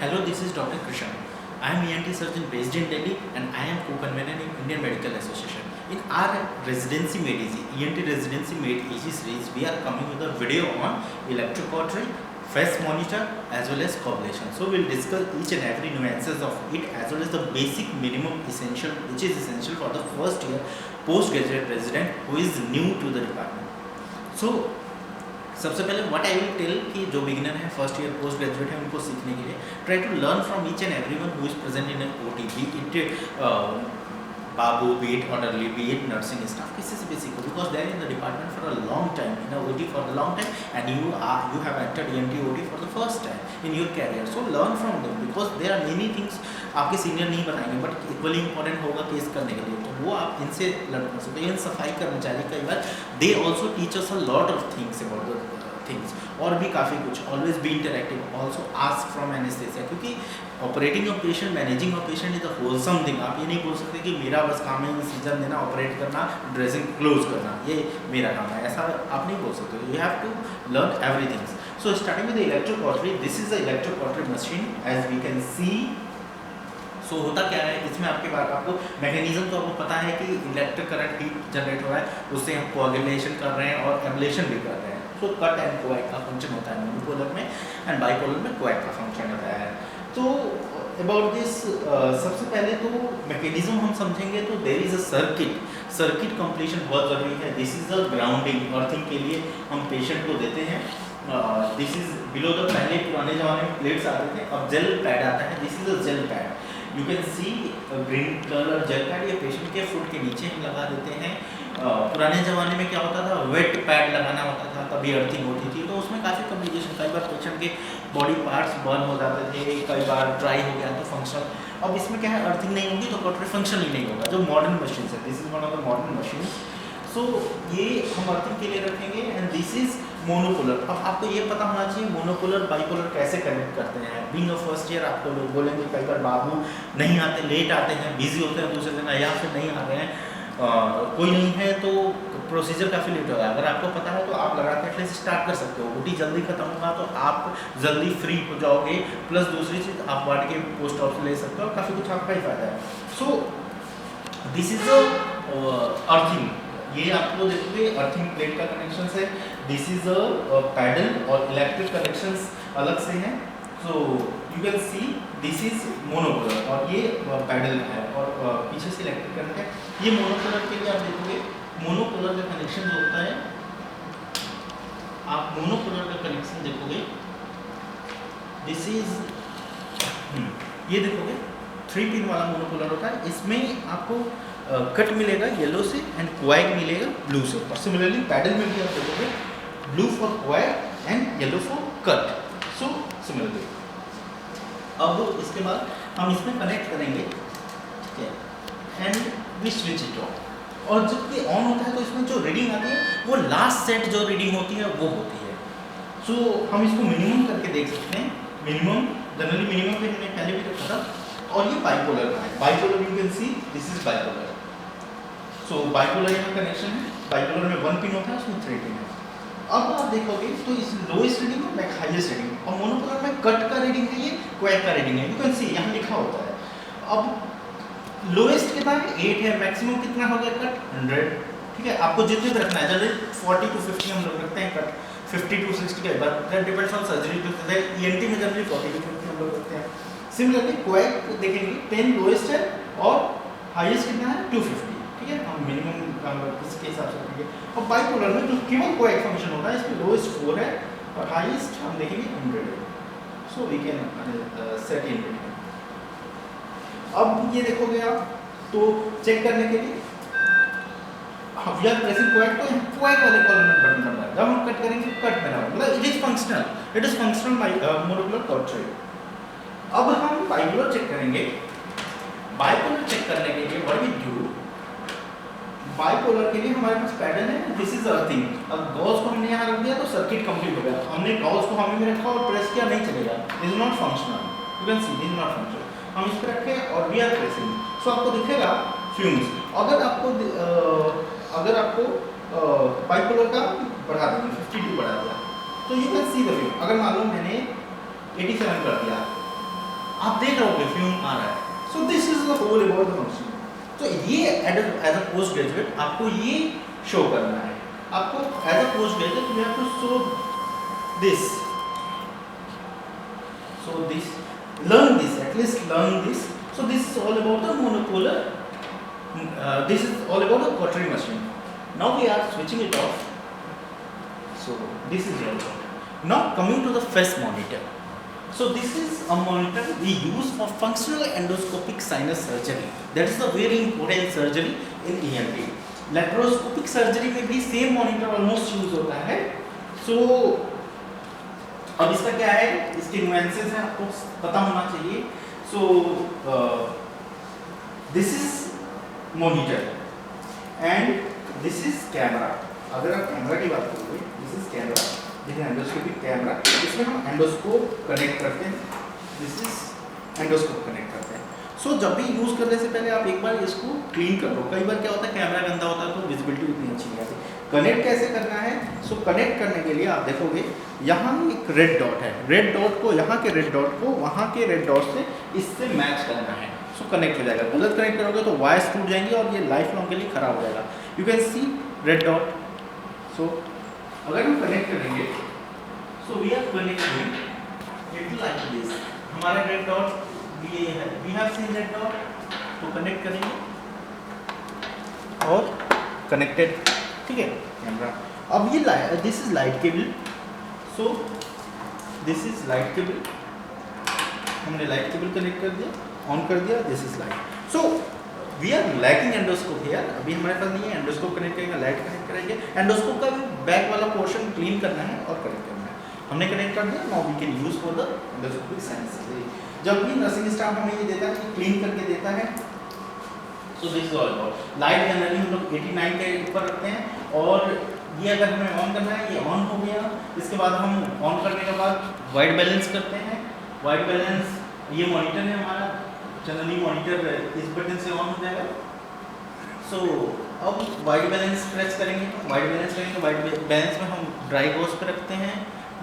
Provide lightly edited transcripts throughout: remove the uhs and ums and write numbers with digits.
Hello, this is Dr. Krishan. I am ENT surgeon based in Delhi and I am co-convener in Indian Medical Association. In our residency made easy, ENT residency made easy series, we are coming with a video on electrocautery, fast monitor as well as coagulation. So we'll discuss each and every nuances of it as well as the basic minimum essential which is essential for the first year postgraduate resident who is new to the department. So सबसे पहले what I will tell कि जो beginner है first year post graduate है उनको सीखने के लिए try to learn from each and everyone who is present in OT be it babu be it orderly be it nursing staff किसी से भी सीखो because they are in the department for a long time in OT for the long time and you have entered ENT OT for the first time in your career so learn from them because there are many things आपके senior नहीं बताएंगे but equally important होगा case करने के लिए तो वो आप इनसे लर्न कर सकते हैं। इन सफाई कर्मचारी कई बार they also teach us a lot of things about the things और भी काफ़ी कुछ always be interactive also ask from anaesthesia क्योंकि operating a patient managing a patient is a wholesome thing. आप ये नहीं बोल सकते कि मेरा बस काम है सीजन देना ऑपरेट करना ड्रेसिंग क्लोज करना ये मेरा काम है, ऐसा आप नहीं बोल सकते। You have to learn everything. So starting with the electrocautery, this is the electrocautery machine as we can see. So होता क्या है इसमें आपके पास आपको मैकेनिज्म तो आपको पता है कि इलेक्ट्रिक करंट हीट जनरेट हो रहा है उससे हम कोagulation कर रहे हैं और एब्लेशन भी कर रहे हैं। सो कट एंड कोएग का फंक्शन होता है मोनोपोलर में एंड बाइपोलर में कोएग का फंक्शन होता है। तो अबाउट दिस सबसे पहले तो मैकेनिज्म हम समझेंगे तो there is a circuit completion बहुत ज़रूरी है। This is the grounding earthing के लिए हम पेशेंट को देते हैं। दिस इज बिलो द पहले पुराने ज़माने में प्लेट्स आते थे, अब जेल पैड आता है। This is a jail pad, you can C green colour jail pad ये पेशेंट के फुट के नीचे हम लगा देते हैं। पुराने ज़माने में क्या होता था वेट पैड लगाना होता था तभी अर्थिंग होती थी तो उसमें काफ़ी कॉम्प्लिकेशन, कई बार पेशेंट के बॉडी पार्ट्स बर्न हो जाते थे, कई बार ड्राई हो गया तो फंक्शन। अब इसमें क्या है अर्थिंग नहीं होगी तो कॉटरी फंक्शन ही नहीं होगा। जो मॉडर्न मशीन है, this is one of the modern machine. So ये हम अर्थिंग के लिए रखेंगे एंड दिस इज मोनोपोलर। अब आपको ये पता होना चाहिए मोनोपोलर बाइपोलर कैसे कनेक्ट करते हैं। बीइंग अ फर्स्ट ईयर आपको लोग बोलेंगे कई बार बाबू नहीं आते, लेट आते हैं, बिजी होते हैं दूसरे दिन या फिर नहीं आ रहे हैं, कोई नहीं है तो प्रोसीजर काफ़ी लेट होगा। अगर आपको पता है तो आप लगा के एटलीस्ट स्टार्ट कर सकते हो। ओटी जल्दी खत्म होगा तो आप जल्दी फ्री हो जाओगे, प्लस दूसरी चीज़ आप वार्ड के पोस्ट ऑफ ले सकते हो और काफ़ी कुछ आपका ही फायदा है। So this is a earthing, ये आपको देखोगे अर्थिंग प्लेट का कनेक्शन है। दिस इज अ पैडल और इलेक्ट्रिक कनेक्शंस अलग से हैं। So you can see this is monopolar और ये पैडल है और पीछे से इलेक्ट्रिक करंट है। ये मोनोपोलर के लिए आप देखोगे मोनोपोलर का कनेक्शन जो होता है, आप मोनोपोलर का कनेक्शन देखोगे दिस इज ये देखोगे 3 पिन वाला मोनोपोलर होता है। इसमें आपको कट मिलेगा येलो से एंड क्वाइग मिलेगा ब्लू से और सिमिलरली पैडल में भी आप देखोगे blue for coag and yellow for cut. So similarly अब इसके बाद हम इसमें कनेक्ट करेंगे, ठीक है, and we switch it on. और जब ये ऑन होता है तो इसमें जो रीडिंग आती है वो लास्ट सेट जो रीडिंग होती है वो होती है। सो हम इसको मिनिमम करके देख सकते हैं। मिनिमम जनरली मिनिमम पे हमने पहले भी रखा था और ये बाइपोलर का है। Bipolar you can see this is bipolar. So bipolar यहाँ कनेक्शन है, बाइपोलर में 1 पिन होता है उसमें 3 पिन है। अब आप देखोगे तो इस लोएस्ट रीडिंग है लाइक हाईएस्ट रीडिंग और मोनोपोलर में कट का रीडिंग है, ये क्वैक का रीडिंग है। यू कैन सी यहाँ लिखा होता है। अब लोएस्ट कितना है 8 है, मैक्सिमम कितना हो गया कट 100, ठीक है। आपको जितने भी रखना है जनरली 40 to 50 हम लोग रखते हैं कट, 50 to 60 के बाद that depends on surgery to ENT में जनरली 40 to 50 हम लोग रखते हैं। सिमिलरली क्वैक देखेंगे 10 लोएस्ट है और हाईएस्ट कितना है 250, ठीक है। हम मिनिमम इसके हिसाब से रखेंगे। और बाइपोलर में जो केवल कोएग फंक्शन होता है इसमें लोएस्ट 4 है और हाईएस्ट हम देखेंगे 100 है। So we can set in between. अब ये देखोगे आप तो चेक करने के लिए वी आर प्रेसिंग कोएग तो कोएग वाले कॉलम में बटन दबाना है। जब हम कट करेंगे कट में ना मतलब it is functional monopolar cautery. अब हम बाइपोलर चेक करेंगे। बाइपोलर चेक करने के लिए व्हाट वी डू, बाइपोलर के लिए हमारे पास पैडल है, दिस इज अर्थिंग। अब गॉज को हमने यहाँ रख दिया तो सर्किट कंप्लीट हो गया। हमने गॉज को हमें में रखा और प्रेस किया नहीं चलेगा, this is not functional. You can see this is not functional. हम इस पर रखे और वी आर प्रेसिंग। सो आपको दिखेगा फ्यूम्स। अगर आपको बाइपोलर का बढ़ा देंगे 52 बढ़ा दिया तो you can see the fume. अगर मान लो मैंने 87 कर दिया आप देख रहे हो फ्यूम आ रहा है। So this is the whole about the function. तो ये एज अ पोस्ट ग्रेजुएट आपको ये शो करना है। आपको as a post graduate you have to show this, so this, learn this, at least learn this. So this is all about the monopolar, this is all about the cautery machine. Now we are switching it off. So this is all about. Now coming to the FES monitor. So this is a monitor we use for functional endoscopic sinus surgery. That is a very important surgery in ENT. Laparoscopic surgery में भी same monitor almost use होता है. So अब इसका क्या है, इसके nuances हैं आपको पता होना चाहिए। सो this is monitor and this is camera. अगर आप कैमरा की बात करोगे, this is camera, this is endoscopic camera, इसमें हम एंडोस्कोप कनेक्ट करते हैं। दिस इज एंडोस्कोप कनेक्ट करते हैं। सो जब भी यूज़ करने से पहले आप एक बार इसको क्लीन कर लो। कई बार क्या होता है, कैमरा गंदा होता है तो विजिबिलिटी उतनी अच्छी नहीं आती। कनेक्ट कैसे करना है? सो कनेक्ट करने के लिए आप देखोगे यहाँ एक रेड डॉट है। रेड डॉट को, यहाँ के रेड डॉट को वहाँ के रेड डॉट से इससे मैच करना है। सो कनेक्ट हो जाएगा। गलत कनेक्ट करोगे तो वायर्स टूट जाएंगी और ये लाइफ लॉन्ग के लिए खराब हो जाएगा। You can see red dot. So अगर हम कनेक्ट करेंगे, so we are connecting it like this. हमारा रेड डॉट ये है, we have seen red dot, तो कनेक्ट करेंगे और कनेक्टेड, ठीक है कैमरा। अब ये this is light cable. So this is light cable, हमने लाइट केबल कनेक्ट कर दिया, ऑन कर दिया, this is light. So we are lacking endoscope here. अभी हमारे पास नहीं है, एंडोस्कोप कनेक्ट करेंगे, लाइट कनेक्ट करेंगे। एंडोस्कोप का भी बैक वाला पोर्शन क्लीन करना है और कनेक्ट करना है। हमने कनेक्ट कर दिया। Now we can use for the endoscopic science. जब भी नर्सिंग स्टाफ हमें ये देता है कि क्लीन करके देता है, so this is all about. Light generally हम लोग 89 के ऊपर रखते हैं और ये अगर हमें ऑन करना है, ये ऑन हो गया। इसके बाद हम ऑन करने के बाद वाइट बैलेंस करते हैं। वाइट बैलेंस, ये मॉनिटर है हमारा, जनरली मॉनिटर इस बटन से ऑन हो जाएगा। सो अब वाइट बैलेंस प्रेस करेंगे, वाइट बैलेंस करेंगे। वाइट बैलेंस में हम ड्राई गॉज पे रखते हैं।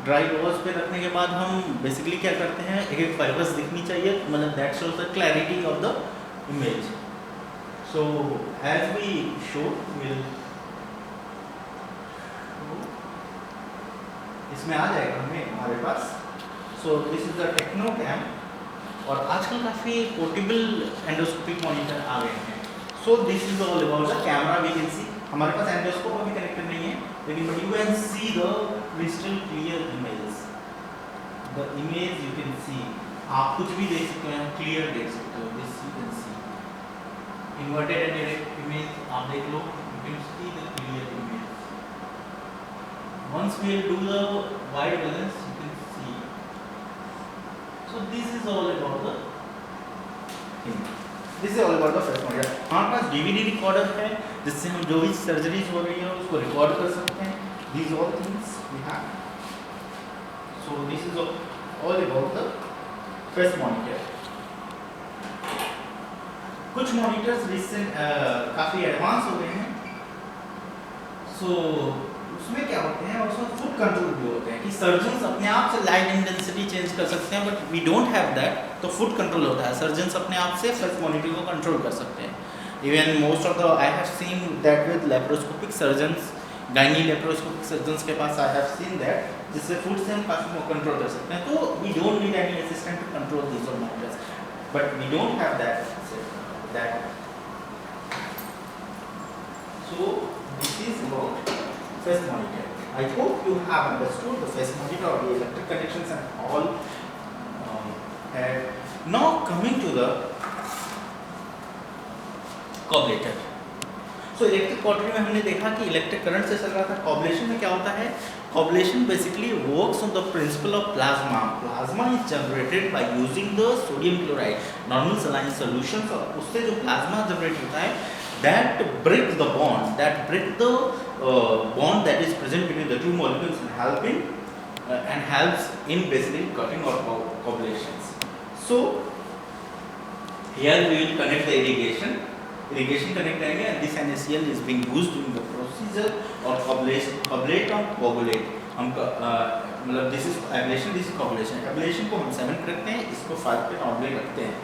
ड्राई गॉज पे रखने के बाद हम बेसिकली क्या करते हैं, एक फाइबर्स दिखनी चाहिए, मतलब that shows the clarity of the image. So as we show, will इसमें आ जाएगा हमारे पास। So this is the techno cam. और आजकल काफ़ी पोर्टेबल एंडोस्कोपिक मॉनिटर आ गए हैं। So this is all about the camera. We can see हमारे पास एंडोस्कोप अभी कनेक्टेड नहीं है, लेकिन but you can see the crystal clear image. The image you can see, आप कुछ भी देख सकते हो, क्लियर देख सकते हो। This you can see inverted and direct image आप देख लो, you can see the clear image. Once we will do the white balance, you can see. So this is all about the thing. This is all about the FES monitor. हमारे पास DVD recorder है, जिससे हम जो भी surgeries हो रही है उसको रिकॉर्ड कर सकते हैं। These all things we have. So this is all about the FES monitor. कुछ मॉनिटर्स रिसेंट काफ़ी एडवांस हो गए हैं। सो उसमें क्या होते हैं, उसमें फुट कंट्रोल भी होते हैं कि सर्जन्स अपने आप से लाइट इंटेंसिटी चेंज कर सकते हैं, but we don't have that. तो फुट कंट्रोल होता है, सर्जन्स अपने आप से FES मॉनिटर को कंट्रोल कर सकते हैं। Even most of the I have seen that with laparoscopic surgeons, gynae laparoscopic surgeons के पास आई हैव सीन दैट, जिससे फुट से हम काफ़ी कंट्रोल कर सकते हैं। तो we don't need any assistant to control these all monitors, but we don't have that. So this is about FES monitor. I hope you have understood the FES monitor or the electric connections and all. And now coming to the coagulator. So electric cautery में हमने देखा कि electric current से चल रहा था। कॉबुलेशन में क्या होता है? Coagulation basically works on the principle of plasma. Plasma is generated by using the sodium chloride, normal saline solutions, और उससे जो plasma generate होता है, that breaks the bond, bond that is present between the two molecules and helps in basically cutting or coagulations. So here we will connect the irrigation connect करेंगे, and this NaCl is being used in the procedure of coagulate or coagulate. हम मतलब this is ablation, this is coagulation. Ablation को हम 7 पे रखते हैं, इसको 5 पे नॉर्मली रखते हैं।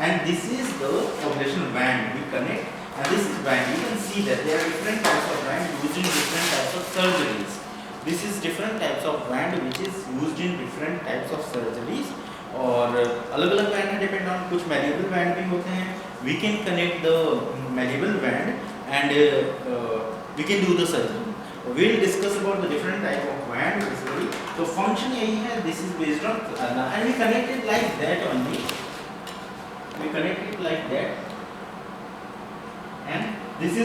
And this is the ablation band we connect, and this is band. You can see that there are different types of band used in different types of surgeries. This is different types of band which is used in different types of surgeries. और अलग अलग band है, depend on, कुछ मैल्यूबल band भी होते हैं। We can connect the malleable band and we can do the surgery. We will discuss about the different type of band basically. तो function यही है, this is based on and we connect it like that only, we connect it like that. And this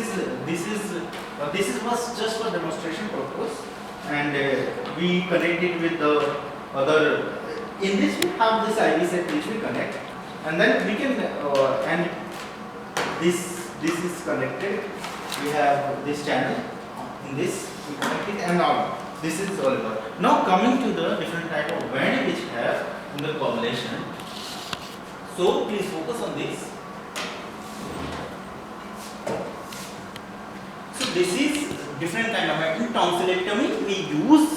was just for demonstration purpose, and we connect it with the other. In this we have this IV set which we connect, and then we can and this is connected. We have this channel. In this we connect it, and all this is all over. Now coming to the different type of band which have in the coagulation. So please focus on this. This is different kind of tonsillectomy. We use